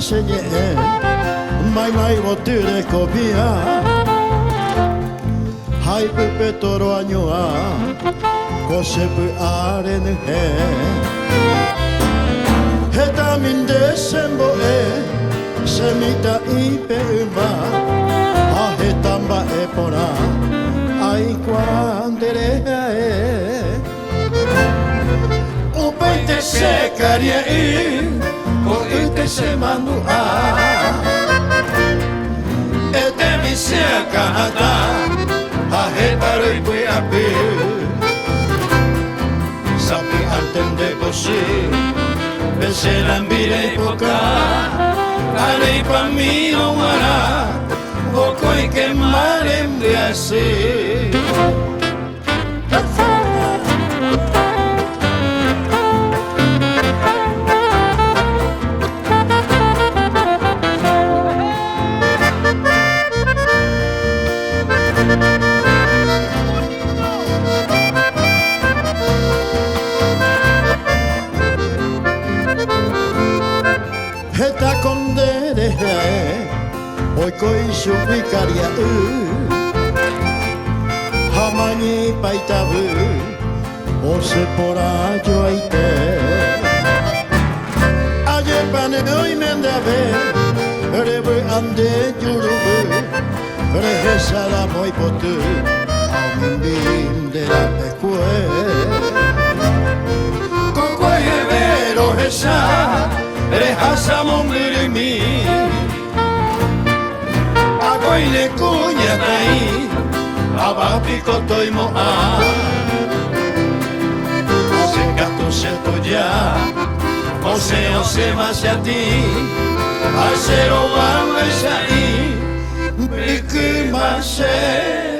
senye mai mai voture kopia hai pepe toro anyoa kosepu aren he heta min desembo semita ipe uma a hetamba e pora ai quandere o peite se caria ko ite se manua e te mi se kanata a hetaro ipe ape sapi antende così se l'ambire poca arei pa mi non ara o coi che mare mbiase Heta kondere oi koi shubikaria hamani paitabu o se porajo aite aye pane oi mendave rebu ande jurubu rehesala moi potu aumimbim de la pecue kokoi vero hesa rehasa mongrimi agoi le kunya tai abapi kotoi mo a se gato se toya o se masiati a zero vale sai bikuma se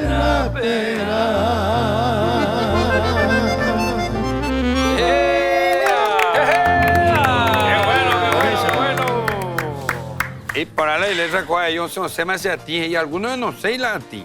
na pera. Y para la iglesia, yo no sé más si a ti y algunos no sé latín.